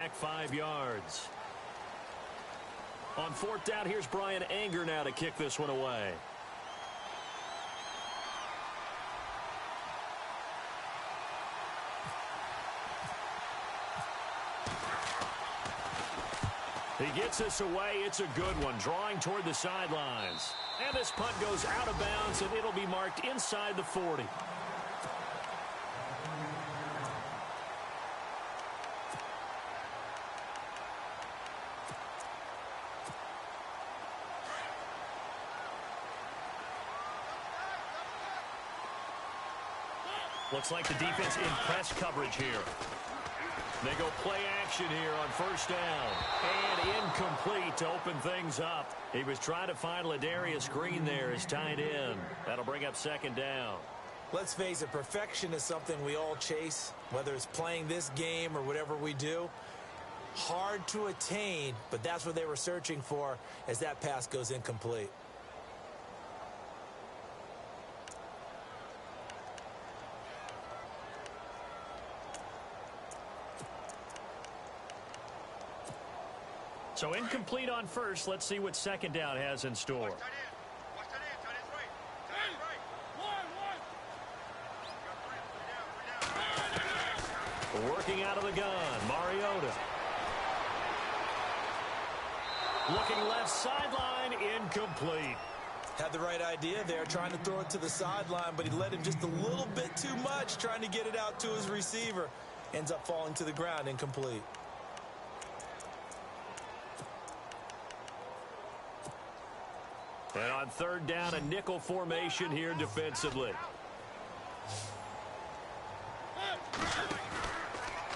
back 5 yards. On 4th down, here's Brian Anger now to kick this one away. He gets this away. It's a good one, drawing toward the sidelines. And this punt goes out of bounds, and it'll be marked inside the 40. Looks like the defense in press coverage here. They go play action here on 1st down. And incomplete to open things up. He was trying to find Ladarius Green there as tight end. That'll bring up 2nd down. Let's face it, perfection is something we all chase, whether it's playing this game or whatever we do. Hard to attain, but that's what they were searching for as that pass goes incomplete. So incomplete on 1st. Let's see what 2nd down has in store. Working out of the gun, Mariota. Looking left sideline, incomplete. Had the right idea there, trying to throw it to the sideline, but he led him just a little bit too much, trying to get it out to his receiver. Ends up falling to the ground, incomplete. And on 3rd down, a nickel formation here defensively.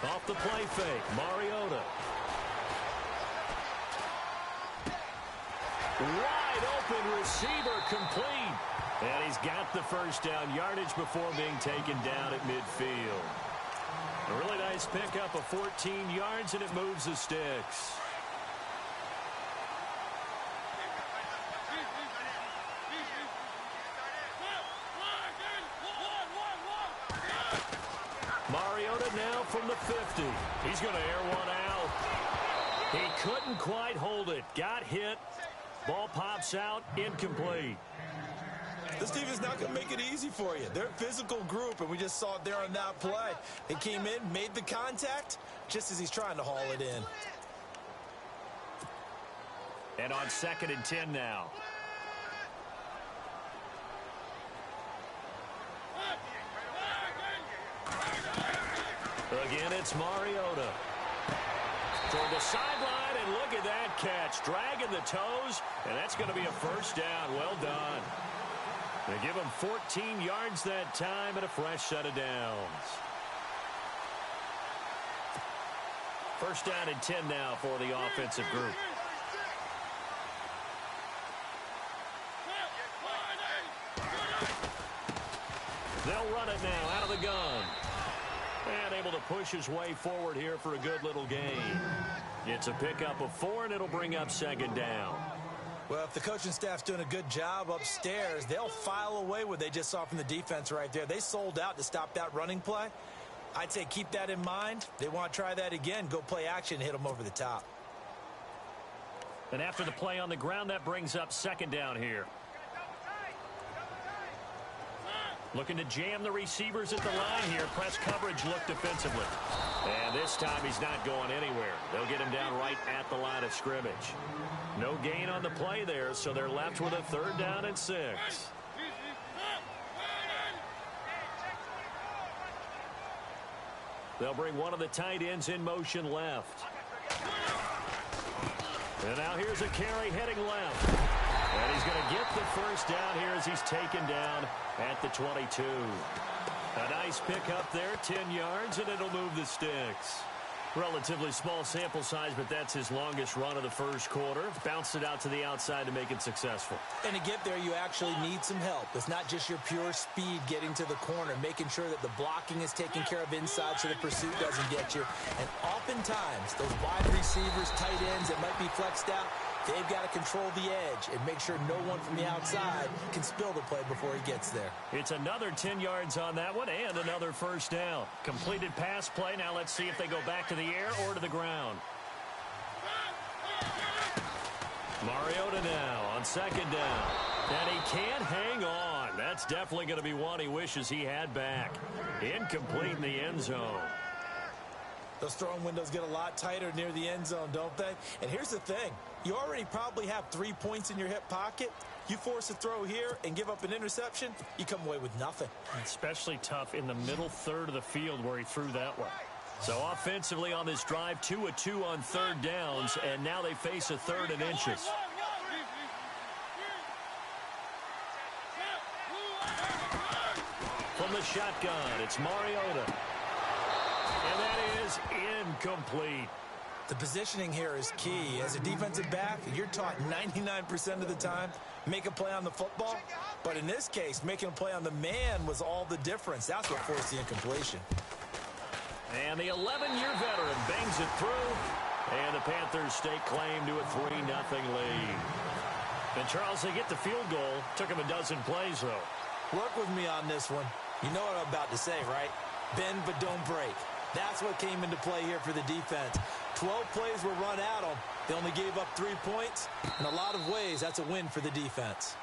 Off the play fake, Mariota. Wide open receiver, complete. And he's got the 1st down yardage before being taken down at midfield. A really nice pickup of 14 yards, and it moves the sticks. Mariota now from the 50. He's going to air one out. He couldn't quite hold it. Got hit. Ball pops out. Incomplete. This team is not going to make it easy for you. They're a physical group, and we just saw it there on that play. They came in, made the contact, just as he's trying to haul it in. And on 2nd and 10 now. Again, it's Mariota. Toward the sideline, and look at that catch. Dragging the toes, and that's going to be a 1st down. Well done. They give him 14 yards that time and a fresh set of downs. 1st down and 10 now for the offensive group. They'll run it now out of the gun. And able to push his way forward here for a good little gain. It's a pickup of 4, and it'll bring up 2nd down. Well, if the coaching staff's doing a good job upstairs, they'll file away what they just saw from the defense right there. They sold out to stop that running play. I'd say keep that in mind. They want to try that again. Go play action, hit them over the top. And after the play on the ground, that brings up 2nd down here. Looking to jam the receivers at the line here. Press coverage look defensively. And this time he's not going anywhere. They'll get him down right at the line of scrimmage. No gain on the play there, so they're left with a 3rd down and 6. They'll bring one of the tight ends in motion left. And now here's a carry heading left. And he's going to get the 1st down here as he's taken down at the 22. A nice pickup there, 10 yards, and it'll move the sticks. Relatively small sample size, but that's his longest run of the 1st quarter. Bounced it out to the outside to make it successful. And to get there, you actually need some help. It's not just your pure speed getting to the corner, making sure that the blocking is taken care of inside so the pursuit doesn't get you. And oftentimes, those wide receivers, tight ends that might be flexed out, They've got to control the edge and make sure no one from the outside can spill the play before he gets there. It's another 10 yards on that one and another first down. Completed pass play. Now let's see if they go back to the air or to the ground. Mariota now on second down. And he can't hang on. That's definitely going to be one he wishes he had back. Incomplete in the end zone. Those throwing windows get a lot tighter near the end zone, don't they? And here's the thing. You already probably have 3 points in your hip pocket. You force a throw here and give up an interception, you come away with nothing. Especially tough in the middle third of the field where he threw that one. So offensively on this drive, 2 of 2 on third downs, and now they face a third and inches. From the shotgun, it's Mariota. And that is incomplete. The positioning here is key. As a defensive back, you're taught 99% of the time, make a play on the football. But in this case, making a play on the man was all the difference. That's what forced the incompletion. And the 11-year veteran bangs it through. And the Panthers stake claim to a 3-0 lead. And Charles, they get the field goal. Took him a dozen plays, though. Work with me on this one. You know what I'm about to say, right? Bend but don't break. That's what came into play here for the defense. 12 plays were run at them. They only gave up 3 points. In a lot of ways, that's a win for the defense.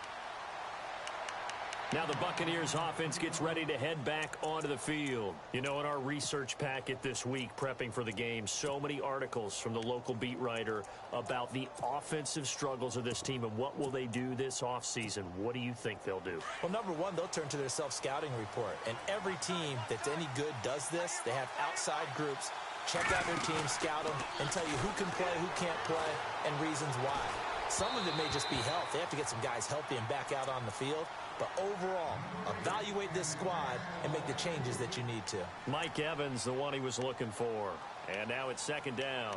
Now the Buccaneers offense gets ready to head back onto the field. You know, in our research packet this week, prepping for the game, so many articles from the local beat writer about the offensive struggles of this team and what will they do this offseason. What do you think they'll do? Well, number one, they'll turn to their self-scouting report. And every team that's any good does this. They have outside groups, check out their team, scout them, and tell you who can play, who can't play, and reasons why. Some of it may just be health. They have to get some guys healthy and back out on the field. But overall, evaluate this squad and make the changes that you need to. Mike Evans, the one he was looking for. And now it's second down.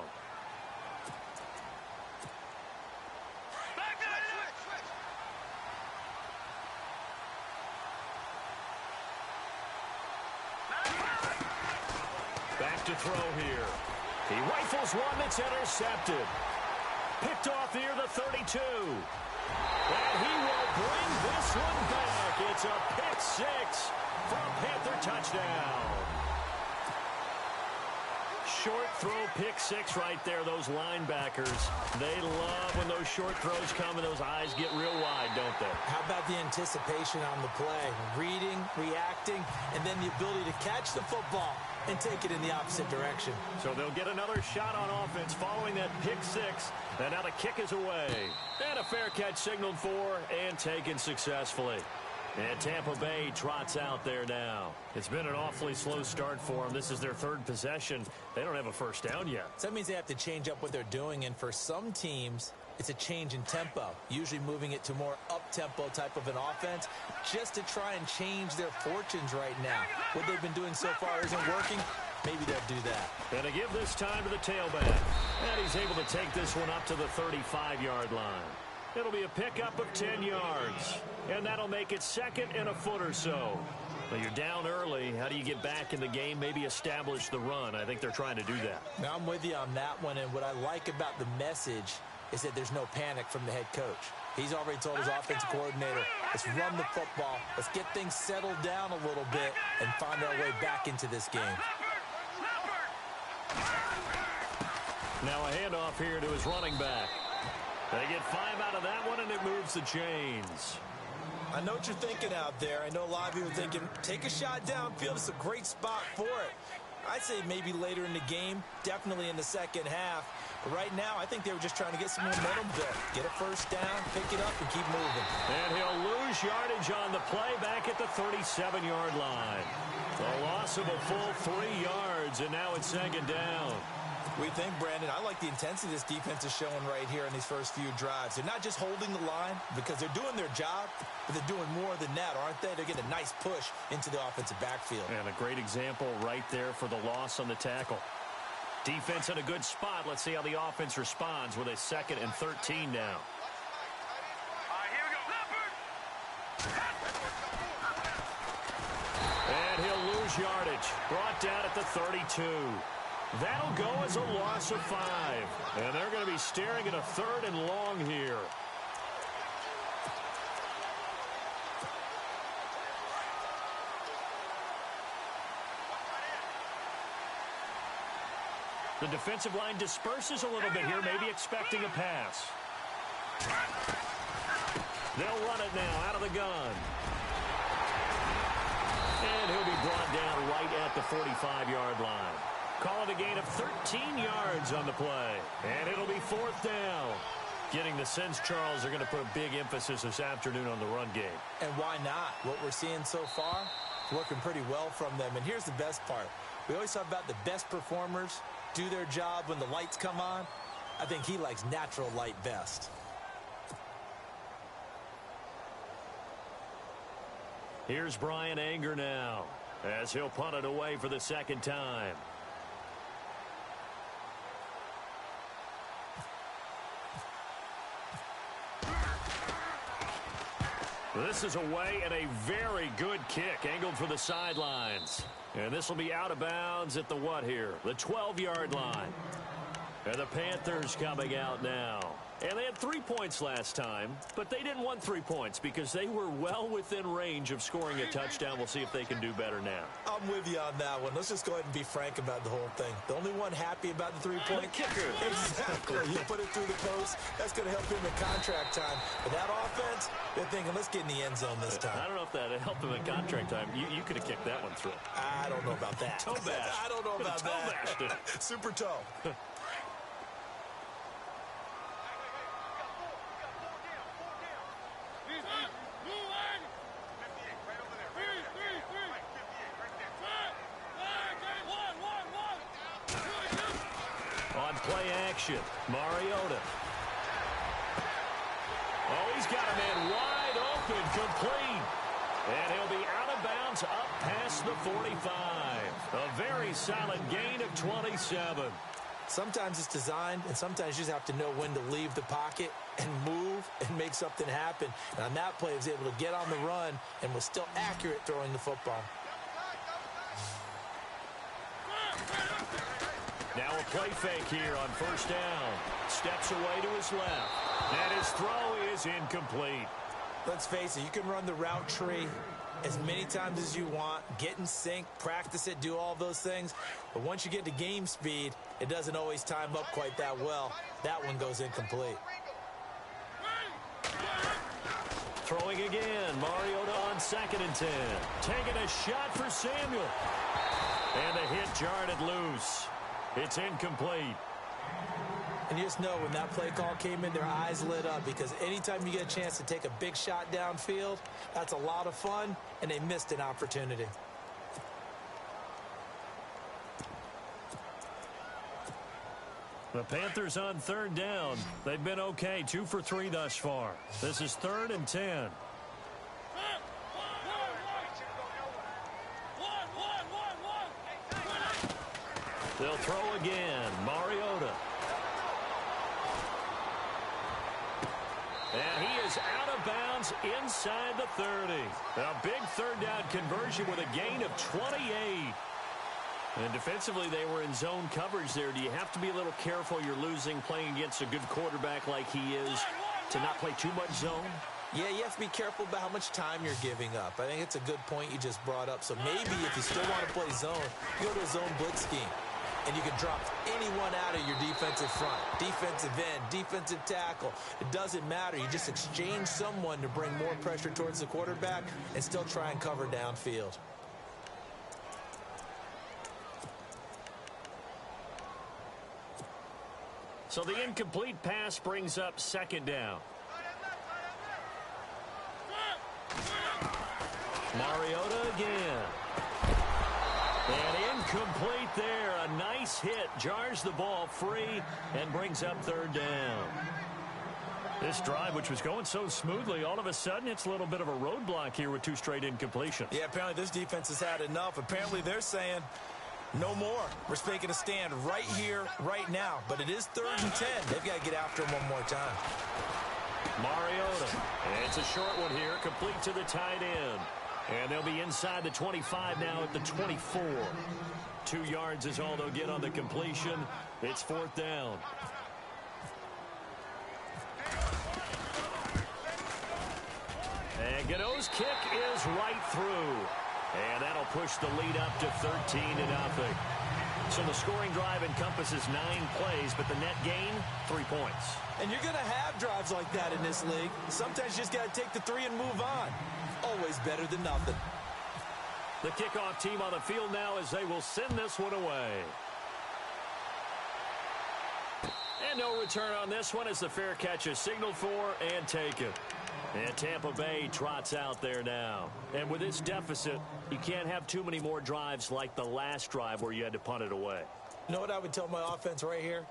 Back to throw here. He rifles one that's intercepted. Picked off near the 32. And he will bring this one back. It's a pick six for a Panther touchdown. Short throw pick six right there. Those linebackers, they love when those short throws come and those eyes get real wide, don't they? How about the anticipation on the play? Reading, reacting, and then the ability to catch the football and take it in the opposite direction. So they'll get another shot on offense following that pick six. And now the kick is away. And a fair catch signaled for and taken successfully. And Tampa Bay trots out there now. It's been an awfully slow start for them. This is their third possession. They don't have a first down yet. So that means they have to change up what they're doing. And for some teams, it's a change in tempo, usually moving it to more up-tempo type of an offense just to try and change their fortunes right now. What they've been doing so far isn't working. Maybe they'll do that. And to give this time to the tailback. And he's able to take this one up to the 35-yard line. It'll be a pickup of 10 yards. And that'll make it second and a foot or so. Well, you're down early. How do you get back in the game? Maybe establish the run. I think they're trying to do that. Now, I'm with you on that one. And what I like about the message is that there's no panic from the head coach. He's already told his offensive coordinator, let's run the football. Let's get things settled down a little bit and find our way back into this game. Now a handoff here to his running back. They get 5 out of that one, and it moves the chains. I know what you're thinking out there. I know a lot of people are thinking, take a shot downfield. It's a great spot for it. I'd say maybe later in the game, definitely in the second half. But right now, I think they were just trying to get some momentum built. Get a first down, pick it up, and keep moving. And he'll lose yardage on the play back at the 37-yard line. A loss of a full 3 yards, and now it's second down. We think, Brandon, I like the intensity this defense is showing right here in these first few drives. They're not just holding the line because they're doing their job, but they're doing more than that, aren't they? They're getting a nice push into the offensive backfield. And a great example right there for the loss on the tackle. Defense in a good spot. Let's see how the offense responds with a 2nd and 13 now. And he'll lose yardage. Brought down at the 32. That'll go as a loss of 5. And they're going to be staring at a 3rd and long here. The defensive line disperses a little bit here, maybe expecting a pass. They'll run it now out of the gun. And he'll be brought down right at the 45-yard line. Call it a gain of 13 yards on the play. And it'll be 4th down. Getting the sense, Charles, they're going to put a big emphasis this afternoon on the run game. And why not? What we're seeing so far, working pretty well from them. And here's the best part. We always talk about the best performers do their job when the lights come on. I think he likes natural light best. Here's Brian Anger now as he'll punt it away for the 2nd time. This is away and a very good kick angled for the sidelines. And this will be out of bounds at the what here? The 12-yard line. And the Panthers coming out now. And they had 3 points last time, but they didn't want 3 points because they were well within range of scoring a touchdown. We'll see if they can do better now. I'm with you on that one. Let's just go ahead and be frank about the whole thing. The only one happy about the 3-point kicker. Exactly. You put it through the post. That's going to help him in contract time. But that offense, they're thinking, let's get in the end zone this time. I don't know if that helped him in contract time. You could have kicked that one through. I don't know about that. Toe bash. I don't know about that. Super toe. Play action. Mariota. Oh, he's got a man wide open, complete. And he'll be out of bounds up past the 45. A very solid gain of 27. Sometimes it's designed, and sometimes you just have to know when to leave the pocket and move and make something happen. And on that play, he was able to get on the run and was still accurate throwing the football. Now a play fake here on 1st down. Steps away to his left. And his throw is incomplete. Let's face it, you can run the route tree as many times as you want, get in sync, practice it, do all those things. But once you get to game speed, it doesn't always time up quite that well. That one goes incomplete. Throwing again. Mariota on 2nd and 10. Taking a shot for Samuel. And the hit jarred it loose. It's incomplete. And you just know when that play call came in, their eyes lit up because anytime you get a chance to take a big shot downfield, that's a lot of fun, and they missed an opportunity. The Panthers on 3rd down. They've been okay, 2 for 3 thus far. This is 3rd and 10. They'll throw again. Mariota. And he is out of bounds inside the 30. A big 3rd down conversion with a gain of 28. And defensively, they were in zone coverage there. Do you have to be a little careful? You're losing playing against a good quarterback like he is to not play too much zone? Yeah, you have to be careful about how much time you're giving up. I think it's a good point you just brought up. So maybe if you still want to play zone, you go to a zone blitz scheme. And you can drop anyone out of your defensive front, defensive end, defensive tackle. It doesn't matter. You just exchange someone to bring more pressure towards the quarterback and still try and cover downfield. So the incomplete pass brings up 2nd down. Mariota again. And incomplete there. A nice hit. Jars the ball free and brings up 3rd down. This drive, which was going so smoothly, all of a sudden it's a little bit of a roadblock here with 2 straight incompletions. Yeah, apparently this defense has had enough. Apparently they're saying no more. We're making a stand right here, right now. But it is 3rd and 10. They've got to get after him one more time. Mariota. And it's a short one here, complete to the tight end. And they'll be inside the 25 now at the 24. 2 yards is all they'll get on the completion. It's 4th down. And Gywu's kick is right through. And that'll push the lead up to 13-0. So the scoring drive encompasses 9 plays, but the net gain, 3 points. And you're going to have drives like that in this league. Sometimes you just got to take the 3 and move on. Always better than nothing. The kickoff team on the field now as they will send this one away. And no return on this one as the fair catch is signaled for and taken. And Tampa Bay trots out there now. And with this deficit, you can't have too many more drives like the last drive where you had to punt it away. You know what I would tell my offense right here?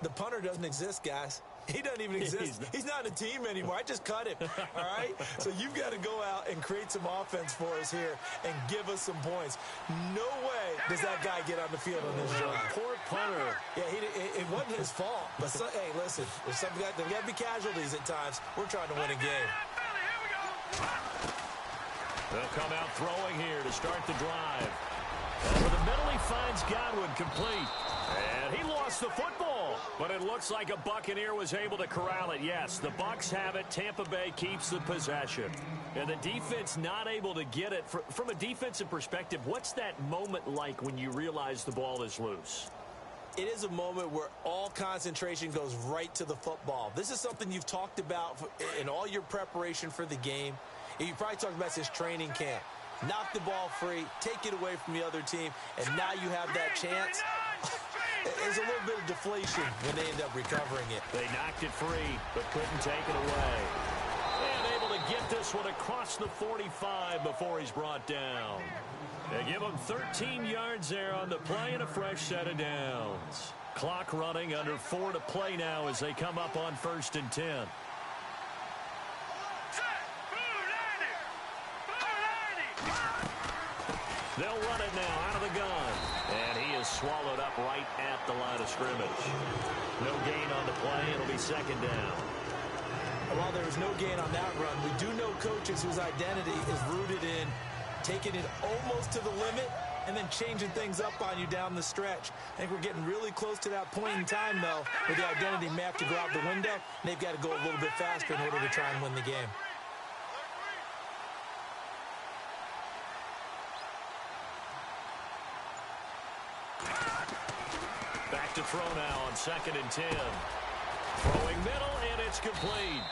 The punter doesn't exist, guys. He doesn't even exist. He's not in a team anymore. I just cut him, all right? So you've got to go out and create some offense for us here and give us some points. No way does that guy get on the field on this drive. Poor punter. Yeah, it wasn't his fault. But, hey, listen, there's got to be casualties at times. We're trying to win a game. They'll come out throwing here to start the drive. Over the middle, he finds Gywu complete. And he lost the football. But it looks like a Buccaneer was able to corral it. Yes, the Bucs have it. Tampa Bay keeps the possession. And the defense not able to get it. From a defensive perspective, what's that moment like when you realize the ball is loose? It is a moment where all concentration goes right to the football. This is something you've talked about in all your preparation for the game. You probably talked about since training camp. Knock the ball free, take it away from the other team, and now you have that chance. There's a little bit of deflation when they end up recovering it. They knocked it free, but couldn't take it away. And able to get this one across the 45 before he's brought down. They give him 13 yards there on the play and a fresh set of downs. Clock running, under 4 to play now as they come up on 1st and 10. They'll run it now out of the gun. And he is swallowed up right at the line of scrimmage. No gain on the play. It'll be 2nd down. While there was no gain on that run, we do know coaches whose identity is rooted in taking it almost to the limit and then changing things up on you down the stretch. I think we're getting really close to that point in time, though, where the identity may have to go out the window, and they've got to go a little bit faster in order to try and win the game. Back to throw now on 2nd and 10. Throwing middle, and it's complete.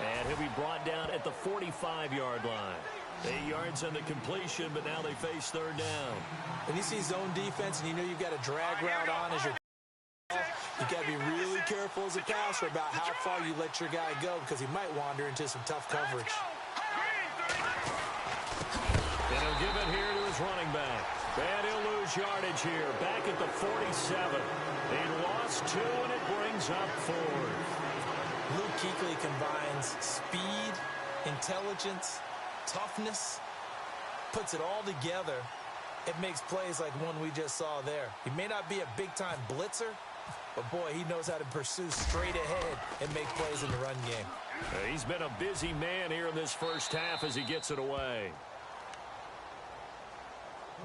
And he'll be brought down at the 45-yard line. 8 yards on the completion, but now they face 3rd down. When you see zone defense and you know you've got a drag route on as your you've got to be really careful as a passer about how far you let your guy go because he might wander into some tough coverage. And he'll give it here to his running back. And he'll lose yardage here. Back at the 47. He lost 2, and it brings up 4th. Luke Kuechly combines speed, intelligence, toughness, puts it all together. It makes plays like one we just saw there. He may not be a big-time blitzer, but, boy, he knows how to pursue straight ahead and make plays in the run game. He's been a busy man here in this first half as he gets it away.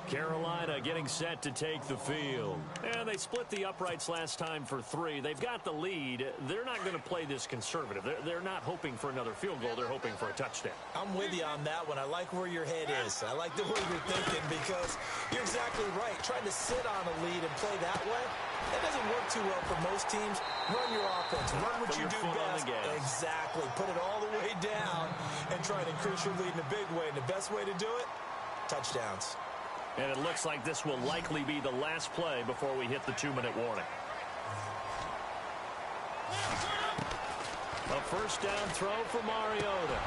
Carolina getting set to take the field. And they split the uprights last time for 3. They've got the lead. They're not going to play this conservative. They're not hoping for another field goal. They're hoping for a touchdown. I'm with you on that one. I like where your head is. I like the way you're thinking because you're exactly right. Trying to sit on a lead and play that way, that doesn't work too well for most teams. Run your offense. Run what you do best. Exactly. Put it all the way down and try to increase your lead in a big way. And the best way to do it, touchdowns. And it looks like this will likely be the last play before we hit the 2-minute warning. A 1st down throw for Mariota.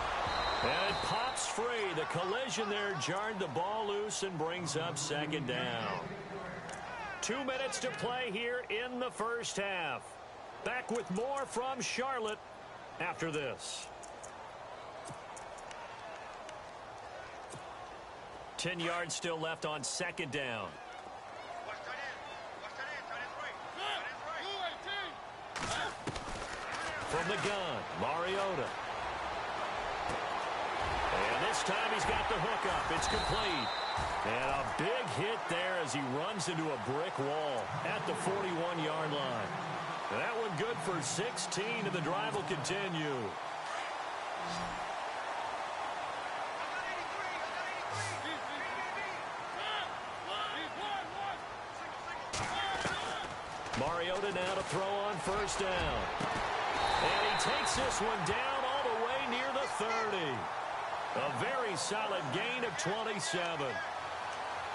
And it pops free. The collision there jarred the ball loose and brings up 2nd down. 2 minutes to play here in the first half. Back with more from Charlotte after this. 10 yards still left on 2nd down. From the gun, Mariota. And This time he's got the hook up. It's complete. And a big hit there as he runs into a brick wall at the 41-yard line. That one good for 16, and the drive will continue. Mariota now to throw on first down. And he takes this one down all the way near the 30. A very solid gain of 27.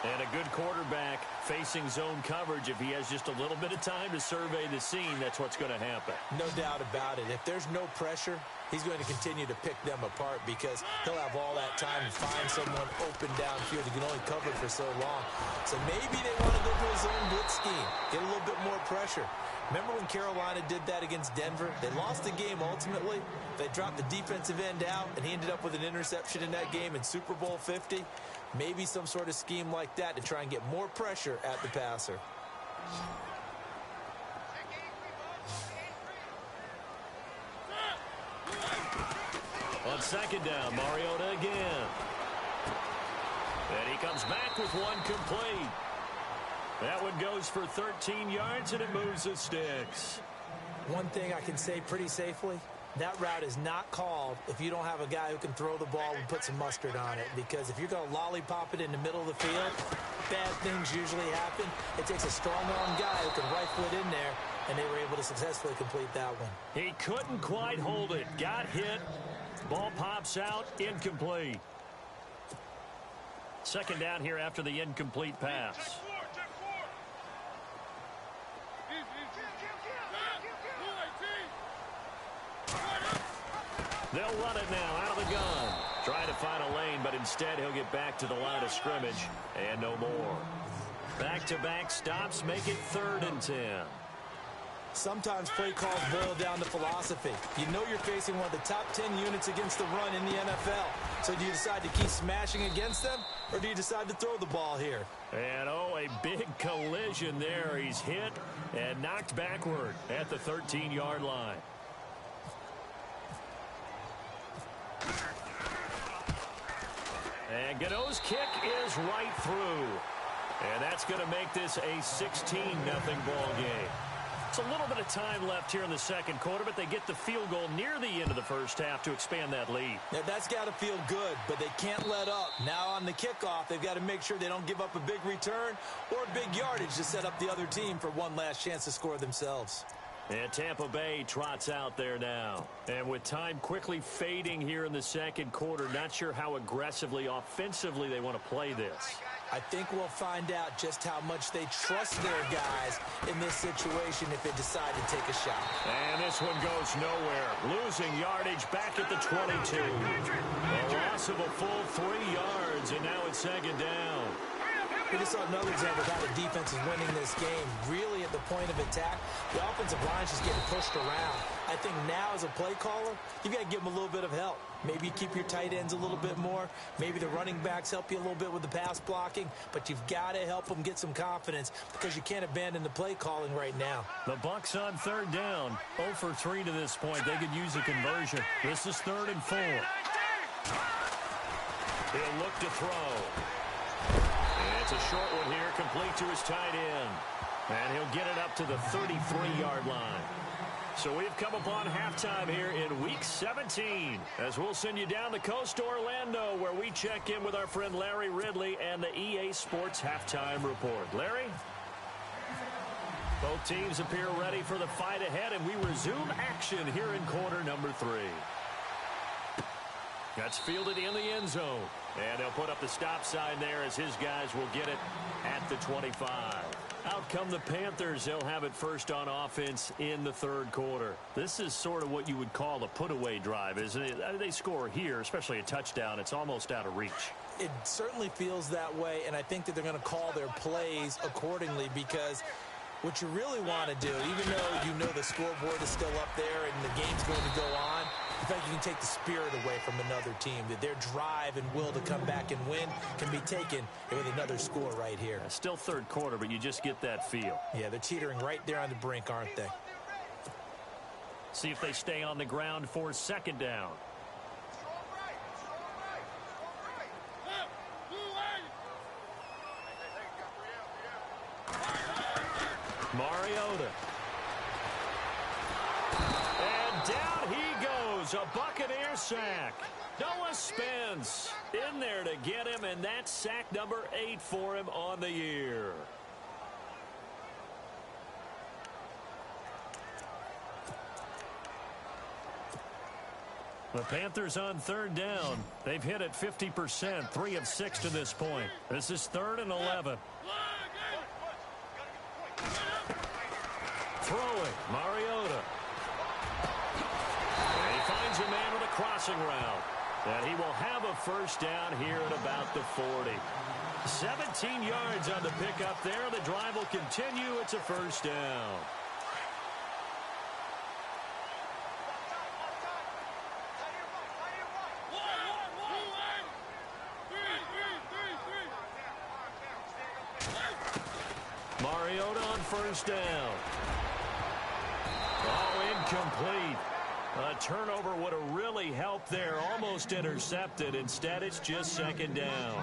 And a good quarterback facing zone coverage. If he has just a little bit of time to survey the scene, that's what's going to happen. No doubt about it. If there's no pressure, he's going to continue to pick them apart because he'll have all that time to find someone open downfield. He can only cover for so long. So maybe they want to go to a zone blitz scheme, get a little bit more pressure. Remember when Carolina did that against Denver? They lost the game ultimately. They dropped the defensive end out, and he ended up with an interception in that game in Super Bowl 50. Maybe some sort of scheme like that to try and get more pressure at the passer. On second down, Mariota again. And he comes back with one complete. That one goes for 13 yards, and it moves the sticks. One thing I can say pretty safely, that route is not called if you don't have a guy who can throw the ball and put some mustard on it. Because if you're going to lollipop it in the middle of the field, bad things usually happen. It takes a strong-arm guy who can rifle it in there, and they were able to successfully complete that one. He couldn't quite hold it. Got hit. Ball pops out. Incomplete. Second down here after the incomplete pass. They'll run it now out of the gun. Trying to find a lane, but instead he'll get back to the line of scrimmage. And no more. Back-to-back stops make it 3rd and 10. Sometimes play calls boil down to philosophy. You know you're facing one of the top 10 units against the run in the NFL. So do you decide to keep smashing against them, or do you decide to throw the ball here? And, oh, a big collision there. He's hit and knocked backward at the 13-yard line. And Gano's kick is right through. And that's going to make this a 16-0 ball game. It's a little bit of time left here in the second quarter, but they get the field goal near the end of the first half to expand that lead. Now, that's got to feel good, but they can't let up. Now on the kickoff, they've got to make sure they don't give up a big return or big yardage to set up the other team for one last chance to score themselves. And Tampa Bay trots out there now. And with time quickly fading here in the second quarter, not sure how aggressively, offensively they want to play this. I think we'll find out just how much they trust their guys in this situation if they decide to take a shot. And this one goes nowhere. Losing yardage back at the 22. A loss of a full 3 yards, and now it's second down. We just saw another example of how the defense is winning this game. Really at the point of attack, the offensive line is just getting pushed around. I think now as a play caller, you've got to give them a little bit of help. Maybe keep your tight ends a little bit more. Maybe the running backs help you a little bit with the pass blocking. But you've got to help them get some confidence because you can't abandon the play calling right now. The Bucs on third down. 0 for 3 to this point. They could use a conversion. This is 3rd and 4. He'll look to throw. And it's a short one here, complete to his tight end. And he'll get it up to the 33-yard line. So we've come upon halftime here in Week 17 as we'll send you down the coast to Orlando where we check in with our friend Larry Ridley and the EA Sports Halftime Report. Larry? Both teams appear ready for the fight ahead, and we resume action here in quarter number 3. That's fielded in the end zone. And they'll put up the stop sign there as his guys will get it at the 25. Out come the Panthers. They'll have it first on offense in the third quarter. This is sort of what you would call a put-away drive, isn't it? They score here, especially a touchdown. It's almost out of reach. It certainly feels that way, and I think that they're going to call their plays accordingly because what you really want to do, even though you know the scoreboard is still up there and the game's going to go on, in fact, you can take the spirit away from another team, that their drive and will to come back and win can be taken with another score right here. Still third quarter, but you just get that feel. Yeah, they're teetering right there on the brink, aren't they? See if they stay on the ground for second down. down he goes. A Buccaneer sack. Noah Spence in there to get him, and that's sack number 8 for him on the year. The Panthers on 3rd down. They've hit it 50%, 3 of 6 to this point. This is 3rd and 11. Throwing, Mariota. And he finds a man with a crossing route. And he will have a first down here at about the 40. 17 yards on the pickup there. The drive will continue. It's a first down. Mariota on first down. Oh, incomplete. A turnover would have really helped there. Almost intercepted. Instead, it's just 2nd down.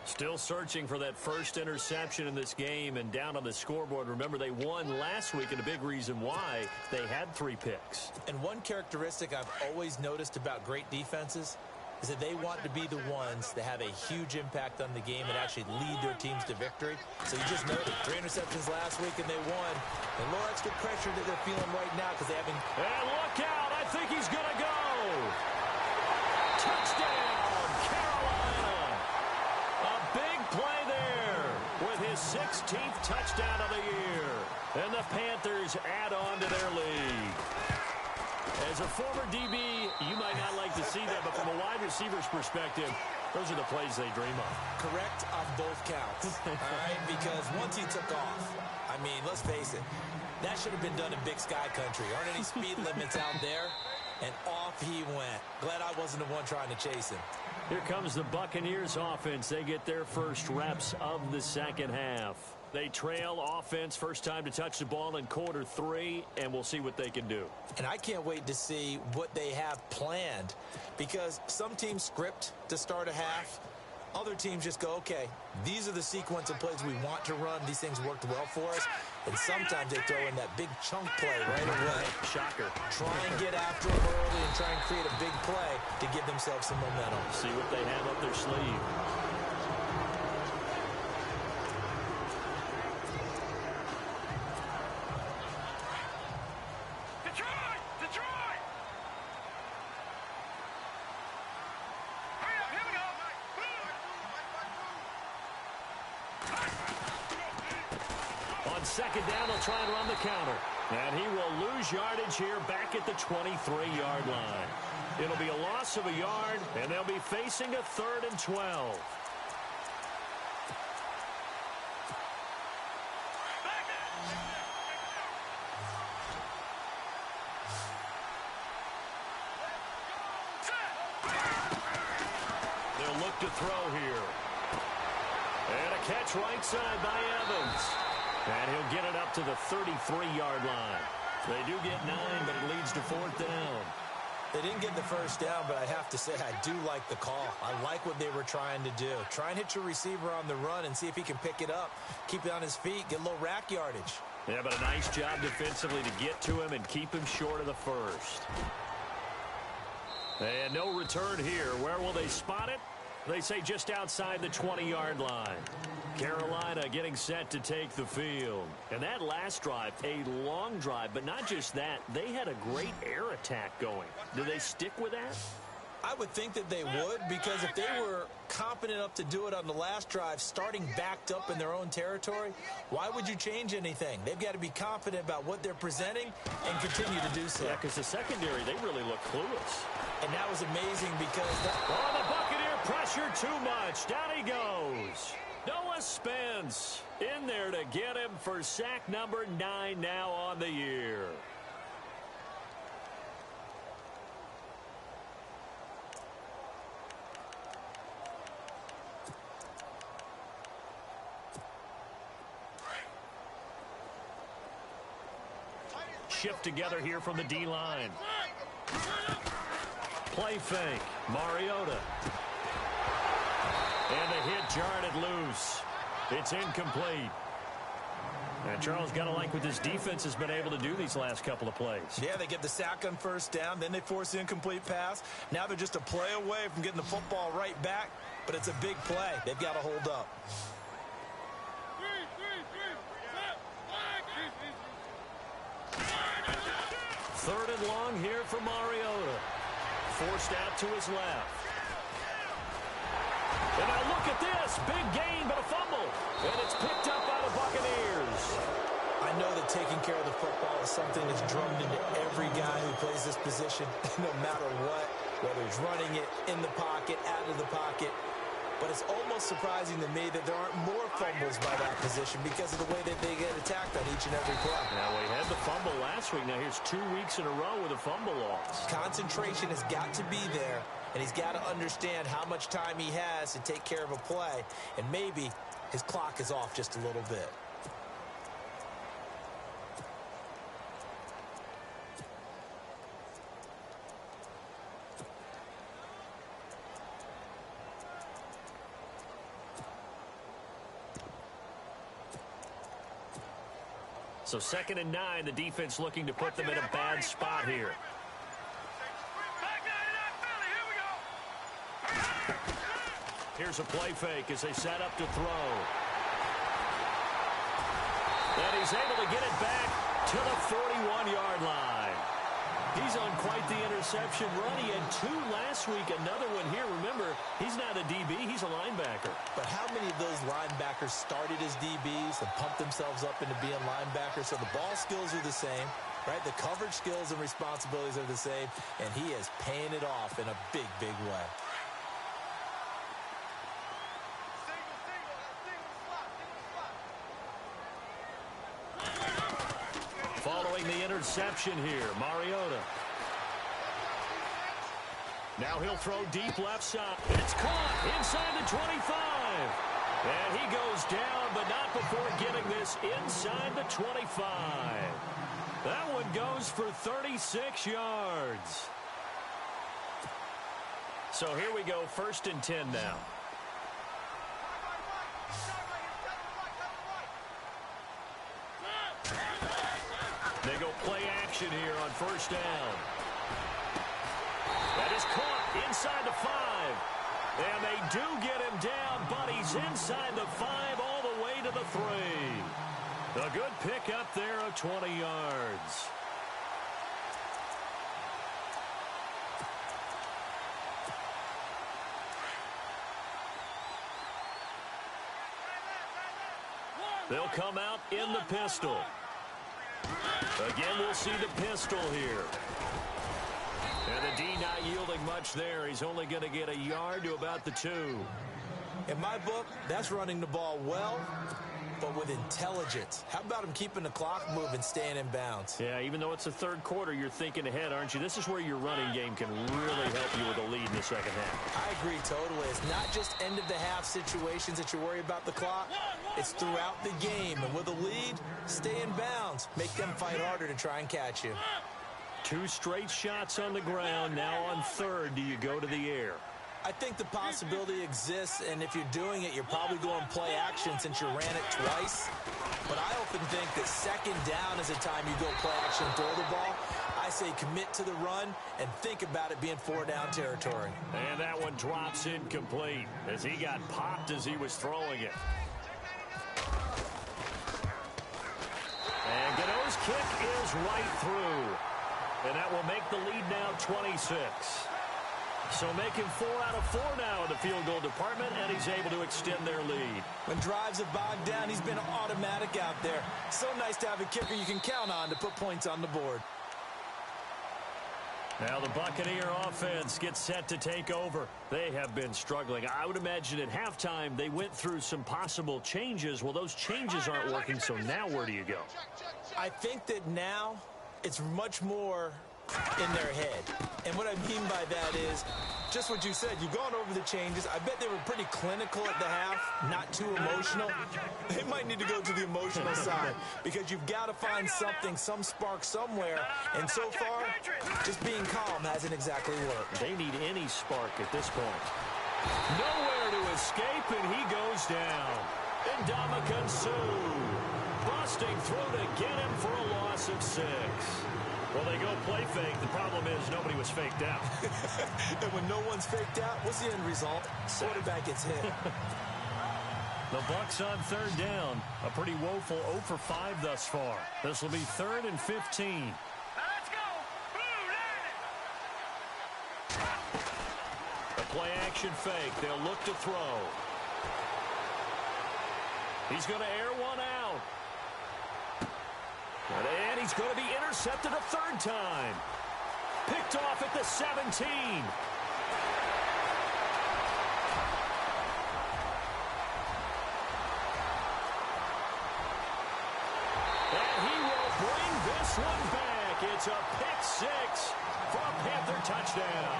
Still searching for that first interception in this game and down on the scoreboard. Remember, they won last week, and a big reason why they had 3 picks. And one characteristic I've always noticed about great defenses is that they want to be the ones that have a huge impact on the game and actually lead their teams to victory. So you just noted 3 interceptions last week and they won. And a little extra pressure that they're feeling right now because they haven't. And look out! I think he's going to go. Touchdown, Carolina! A big play there with his 16th touchdown of the year. And the Panthers add on to their lead. As a former DB, you might not like to see that, but from a wide receiver's perspective, those are the plays they dream of. Correct on both counts, all right? Because once he took off, I mean, let's face it, that should have been done in Big Sky Country. Aren't any speed limits out there? And off he went. Glad I wasn't the one trying to chase him. Here comes the Buccaneers offense. They get their first reps of the second half. They trail offense, first time to touch the ball in quarter 3, and we'll see what they can do. And I can't wait to see what they have planned, because some teams script to start a half. Other teams just go, okay, these are the sequence of plays we want to run. These things worked well for us. And sometimes they throw in that big chunk play right away. Shocker. Try and get after them early and try and create a big play to give themselves some momentum. See what they have up their sleeve. On 2nd down, they'll try and run the counter. And he will lose yardage here back at the 23-yard line. It'll be a loss of a yard, and they'll be facing a 3rd and 12. They'll look to throw here. And a catch right side by Evans. And he'll get it up to the 33-yard line. They do get 9, but it leads to 4th down. They didn't get the first down, but I have to say I do like the call. I like what they were trying to do. Try and hit your receiver on the run and see if he can pick it up. Keep it on his feet, get a little rack yardage. Yeah, but a nice job defensively to get to him and keep him short of the first. And no return here. Where will they spot it? They say just outside the 20-yard line. Carolina getting set to take the field. And that last drive, a long drive, but not just that. They had a great air attack going. Do they stick with that? I would think that they would, because if they were competent enough to do it on the last drive, starting backed up in their own territory, why would you change anything? They've got to be confident about what they're presenting and continue to do so. Yeah, because the secondary, they really look clueless. And that was amazing because... Oh, the Buccaneer pressure too much. Down he goes. Noah Spence in there to get him for sack number 9 now on the year. Shift together here from the D-line. Play fake. Mariota. And the hit jarred it loose. It's incomplete. And Charles, got to like what this defense has been able to do these last couple of plays. Yeah, they get the sack on first down, then they force the incomplete pass. Now they're just a play away from getting the football right back, but it's a big play. They've got to hold up. Third and long here for Mariota. Forced out to his left. And now look at this. Big gain, but a fumble. And it's picked up by the Buccaneers. I know that taking care of the football is something that's drummed into every guy who plays this position, no matter what, whether he's running it, in the pocket, out of the pocket. But it's almost surprising to me that there aren't more fumbles by that position because of the way that they get attacked on each and every play. Now, we had the fumble last week. Now, here's 2 weeks in a row with a fumble loss. Concentration has got to be there, and he's got to understand how much time he has to take care of a play, and maybe his clock is off just a little bit. So 2nd and 9, the defense looking to put them in a bad spot here. Here's a play fake as they set up to throw. And he's able to get it back to the 41-yard line. He's on quite the interception run. He had 2 last week, another one here. Remember, he's not a DB, he's a linebacker. But how many of those linebackers started as DBs and pumped themselves up into being linebackers? So the ball skills are the same, right? The coverage skills and responsibilities are the same, and he is paying it off in a big, big way. Following the interception here, Mariota. Now he'll throw deep left side. It's caught inside the 25. And he goes down, but not before getting this inside the 25. That one goes for 36 yards. So here we go, 1st and 10 now. They go play action here on 1st down. That is caught inside the 5. And they do get him down, but he's inside the 5 all the way to the 3. A good pickup there of 20 yards. They'll come out in the pistol. Again, we'll see the pistol here. And the D not yielding much there. He's only going to get a yard to about the 2. In my book, that's running the ball well, but with intelligence. How about him keeping the clock moving, staying in bounds? Yeah, even though it's the 3rd quarter, you're thinking ahead, aren't you? This is where your running game can really help you with a lead in the 2nd half. I agree totally. It's not just end-of-the-half situations that you worry about the clock. It's throughout the game. And with a lead, stay in bounds. Make them fight harder to try and catch you. 2 straight shots on the ground. Now on 3rd, do you go to the air? I think the possibility exists, and if you're doing it, you're probably going play action since you ran it twice. But I often think that 2nd down is the time you go play action and throw the ball. I say commit to the run and think about it being 4-down territory. And that one drops incomplete as he got popped as he was throwing it. And Gano's kick is right through. And that will make the lead now 26. So making 4 out of 4 now in the field goal department, and he's able to extend their lead. When drives have bogged down, he's been automatic out there. So nice to have a kicker you can count on to put points on the board. Now the Buccaneer offense gets set to take over. They have been struggling. I would imagine at halftime they went through some possible changes. Well, those changes aren't working, so now where do you go? I think that now it's much more in their head. And what I mean by that is just what you said. You've gone over the changes. I bet they were pretty clinical at the half, not too emotional. They might need to go to the emotional side because you've got to find something, some spark somewhere. And so far, just being calm hasn't exactly worked. They need any spark at this point. Nowhere to escape, and he goes down. And Ndamukong Suh. busting through to get him for a loss of 6. Well, they go play fake. The problem is nobody was faked out. And when no one's faked out, what's the end result? Quarterback gets hit. The Bucs on 3rd down. A pretty woeful 0 for 5 thus far. This will be 3rd and 15. Let's go. A play action fake. They'll look to throw. He's going to air one out. And he's going to be intercepted a 3rd time. Picked off at the 17. This one back. It's a pick 6 for a Panther touchdown.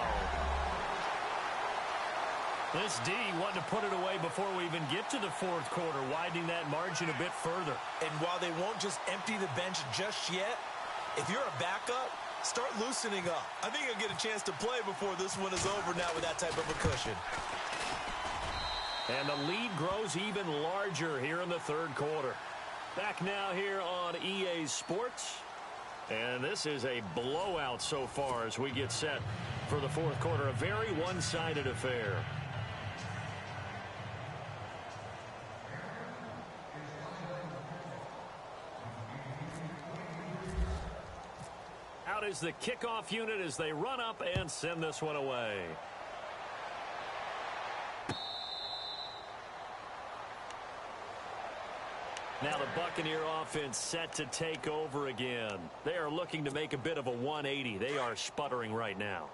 This D wanted to put it away before we even get to the 4th quarter, widening that margin a bit further. And while they won't just empty the bench just yet, if you're a backup, start loosening up. I think you'll get a chance to play before this one is over now with that type of a cushion. And the lead grows even larger here in the 3rd quarter. Back now here on EA Sports. And this is a blowout so far as we get set for the 4th quarter. A very one-sided affair. Out is the kickoff unit as they run up and send this one away. Now the Buccaneer offense set to take over again. They are looking to make a bit of a 180. They are sputtering right now.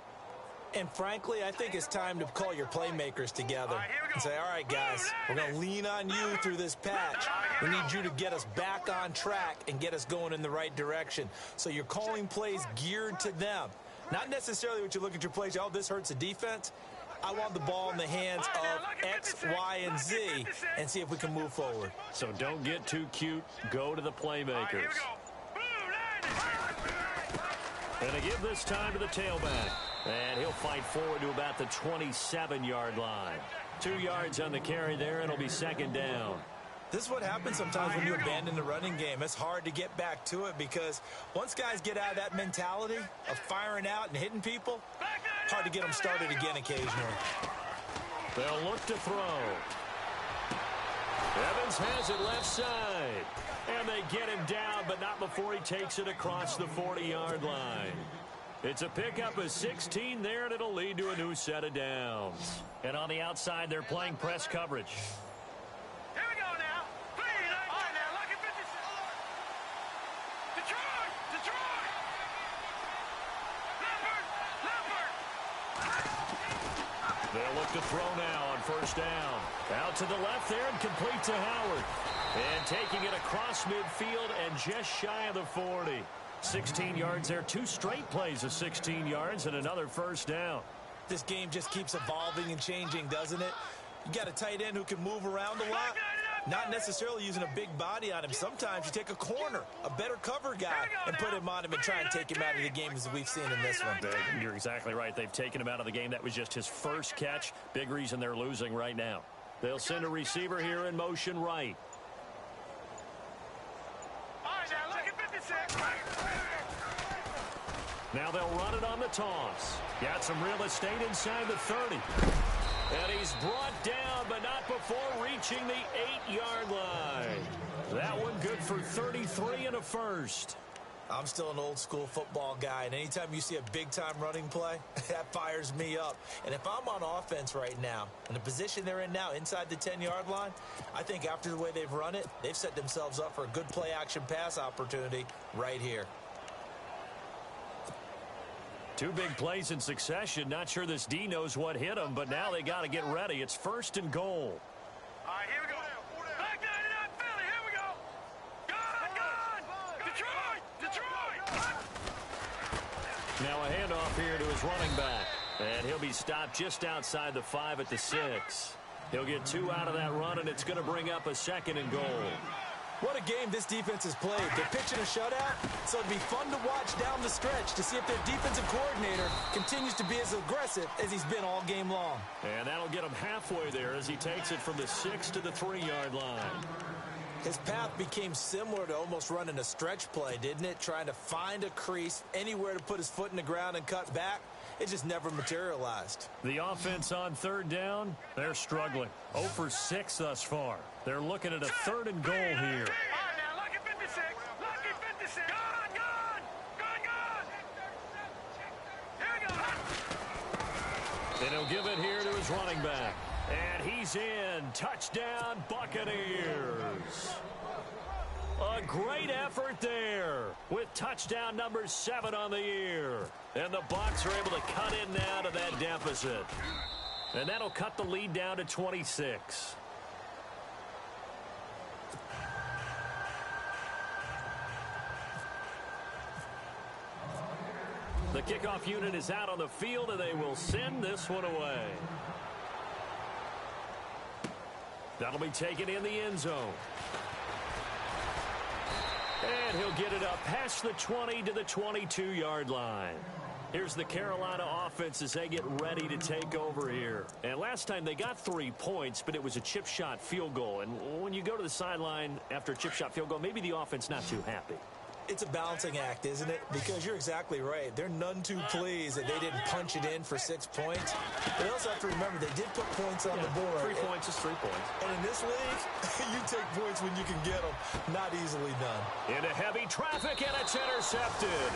And frankly, I think it's time to call your playmakers together and say, all right, guys, we're going to lean on you through this patch. We need you to get us back on track and get us going in the right direction. So you're calling plays geared to them. Not necessarily what you look at your plays, oh, this hurts the defense. I want the ball in the hands of X, Y, and Z and see if we can move forward. So don't get too cute. Go to the playmakers. And they give this time to the tailback. And he'll fight forward to about the 27-yard line. 2 yards on the carry there, and it'll be 2nd down. This is what happens sometimes when you abandon the running game. It's hard to get back to it because once guys get out of that mentality of firing out and hitting people, hard to get them started again occasionally. They'll look to throw. Evans has it left side. And they get him down, but not before he takes it across the 40-yard line. It's a pickup of 16 there, and it'll lead to a new set of downs. And on the outside, they're playing press coverage. Here we go now. Please, all right now, look at 56. Detroit! Detroit! Leopard! They'll look to throw now on 1st down. Out to the left there and complete to Howard. And taking it across midfield and just shy of the 40. 16 yards there. 2 straight plays of 16 yards and another 1st down. This game just keeps evolving and changing, doesn't it? You got a tight end who can move around a lot. Not necessarily using a big body on him. Sometimes you take a corner, a better cover guy, and put him on him and try and take him out of the game as we've seen in this one. You're exactly right. They've taken him out of the game. That was just his first catch. Big reason they're losing right now. They'll send a receiver here in motion right. Now they'll run it on the toss. Got some real estate inside the 30. And he's brought down, but not before reaching the 8-yard line. That one good for 33 and a first. I'm still an old-school football guy, and anytime you see a big-time running play, that fires me up. And if I'm on offense right now, in the position they're in now, inside the 10-yard line, I think after the way they've run it, they've set themselves up for a good play-action pass opportunity right here. 2 big plays in succession. Not sure this D knows what hit him, but now they got to get ready. It's 1st and goal. All right, here we go. Back 99, Philly, here we go. Gone! Detroit! Detroit! Now a handoff here to his running back. And he'll be stopped just outside the 5 at the 6. He'll get 2 out of that run, and it's going to bring up a 2nd and goal. What a game this defense has played. They're pitching a shutout, so it'd be fun to watch down the stretch to see if their defensive coordinator continues to be as aggressive as he's been all game long. And that'll get him halfway there as he takes it from the 6 to the 3-yard line. His path became similar to almost running a stretch play, didn't it? Trying to find a crease, anywhere to put his foot in the ground and cut back. It just never materialized. The offense on third down, they're struggling. 0 for 6 thus far. They're looking at a 3rd and goal here. All right, now, lucky 56. Lucky 56. Gone, gone. Gone, gone. Here we go. And he'll give it here to his running back. And he's in. Touchdown, Buccaneers. A great effort there with touchdown number 7 on the year. And the Bucs are able to cut in now to that deficit. And that'll cut the lead down to 26. The kickoff unit is out on the field, and they will send this one away. That'll be taken in the end zone. And he'll get it up past the 20 to the 22-yard line. Here's the Carolina offense as they get ready to take over here. And last time they got 3 points, but it was a chip shot field goal. And when you go to the sideline after a chip shot field goal, maybe the offense not too happy. It's a balancing act, isn't it? Because you're exactly right. They're none too pleased that they didn't punch it in for 6 points. They also have to remember they did put points on the board. 3 points is 3 points. And in this league, you take points when you can get them. Not easily done. Into heavy traffic, and it's intercepted.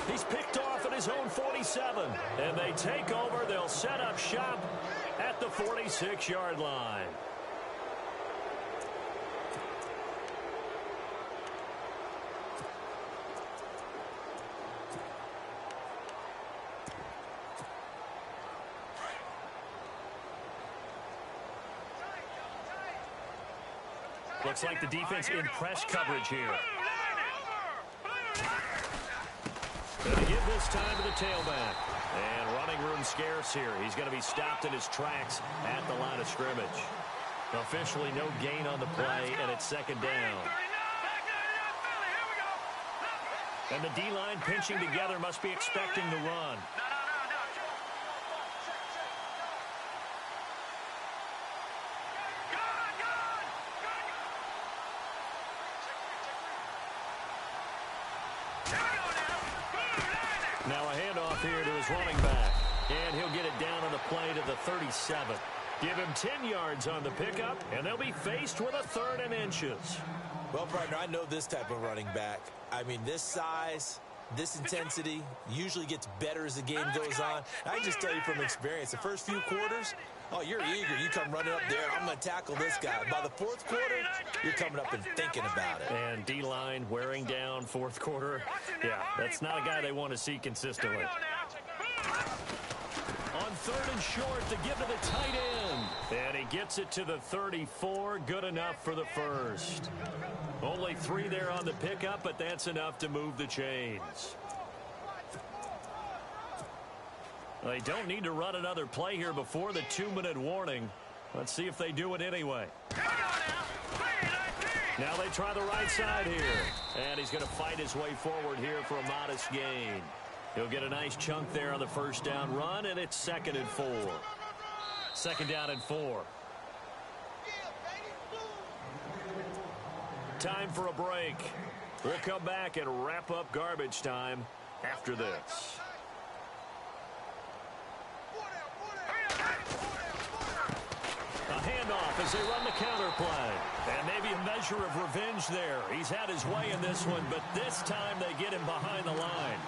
He's picked off at his own 47. And they take over. They'll set up shop at the 46-yard line. Looks like the defense in press coverage here. Gonna give this time to the tailback. And running room scarce here. He's going to be stopped in his tracks at the line of scrimmage. Officially no gain on the play, and it's 2nd down. And the D-line pinching together must be expecting the run. Now a handoff here to his running back. And he'll get it down on the play to the 37. Give him 10 yards on the pickup, and they'll be faced with a 3rd and inches. Well, partner, I know this type of running back. I mean, this size, this intensity usually gets better as the game goes on. I can just tell you from experience, the first few quarters, oh, you're eager. You come running up there, I'm going to tackle this guy. By the 4th quarter, you're coming up and thinking about it. And D-line wearing down 4th quarter. Yeah, that's not a guy they want to see consistently. On 3rd and short to give to the tight end. And he gets it to the 34. Good enough for the first. Only 3 there on the pickup, but that's enough to move the chains. They don't need to run another play here before the 2-minute warning. Let's see if they do it anyway. Now they try the right side here. And he's going to fight his way forward here for a modest gain. He'll get a nice chunk there on the 1st down run, and it's 2nd and 4. 2nd down and 4. Time for a break. We'll come back and wrap up garbage time after this. A handoff as they run the counter play. And maybe a measure of revenge there. He's had his way in this one, but this time they get him behind the line.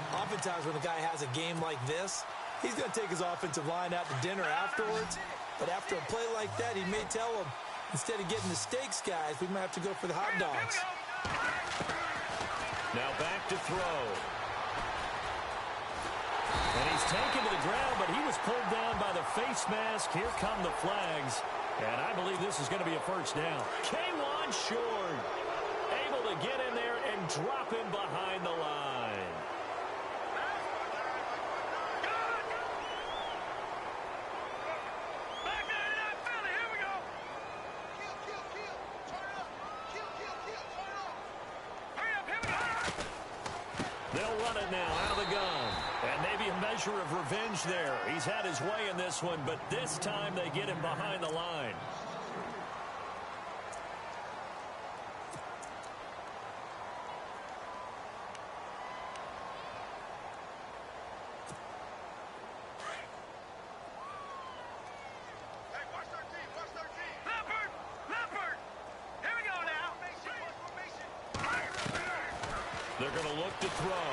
Oftentimes when a guy has a game like this, he's going to take his offensive line out to dinner afterwards. But after a play like that, he may tell them, instead of getting the steaks, guys, we might have to go for the hot dogs. Now back to throw. And he's taken to the ground, but he was pulled down by the face mask. Here come the flags. And I believe this is going to be a 1st down. K1 short. Able to get in there and drop him behind the line. They'll run it now out of the gun. And maybe a measure of revenge there. He's had his way in this one, but this time they get him behind the line. They're going to look to throw.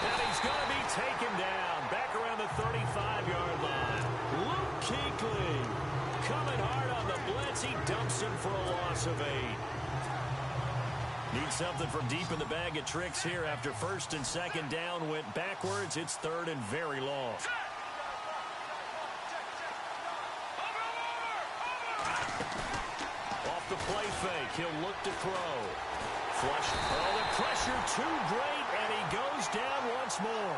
And he's going to be taken down back around the 35-yard line. Luke Kuechly coming hard on the blitz. He dumps him for a loss of 8. Need something from deep in the bag of tricks here after first and second down went backwards. It's third and very long. Off the play fake. He'll look to throw. Flush. Oh, the pressure too great, and he goes down once more.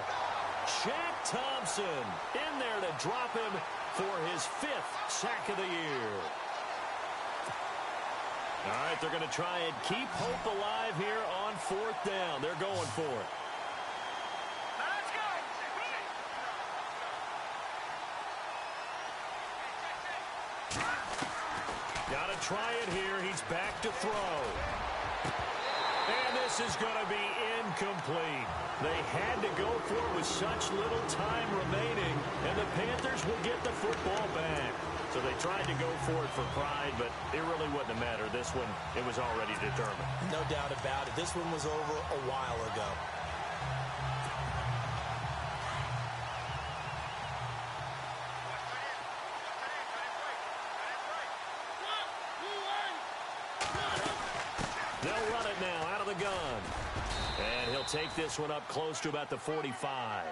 Shaq Thompson in there to drop him for his 5th sack of the year. All right, they're going to try and keep hope alive here on 4th down. They're going for it. Let's go. Got to try it here. He's back to throw. And this is going to be incomplete. They had to go for it with such little time remaining, and the Panthers will get the football back. So they tried to go for it for pride, but it really wouldn't have mattered. This one, it was already determined. No doubt about it. This one was over a while ago. They'll run it now out of the gun. And he'll take this one up close to about the 45.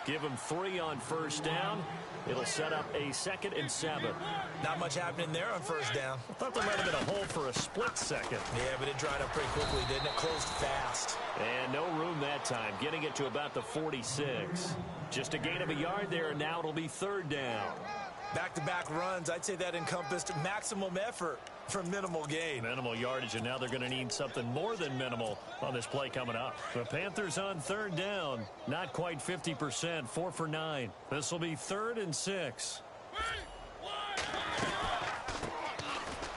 Give him 3 on first down. It'll set up a 2nd and 7. Not much happening there on first down. I thought there might have been a hole for a split second. Yeah, but it dried up pretty quickly, didn't it? Closed fast. And no room that time, getting it to about the 46. Just a gain of a yard there, and now it'll be 3rd down. Back-to-back runs, I'd say that encompassed maximum effort for minimal gain. Minimal yardage, and now they're going to need something more than minimal on this play coming up. The Panthers on 3rd down, not quite 50%, 4 for 9. This will be 3rd and 6.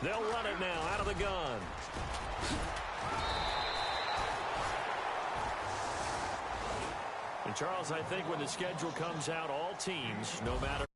They'll run it now out of the gun. And Charles, I think when the schedule comes out, all teams, no matter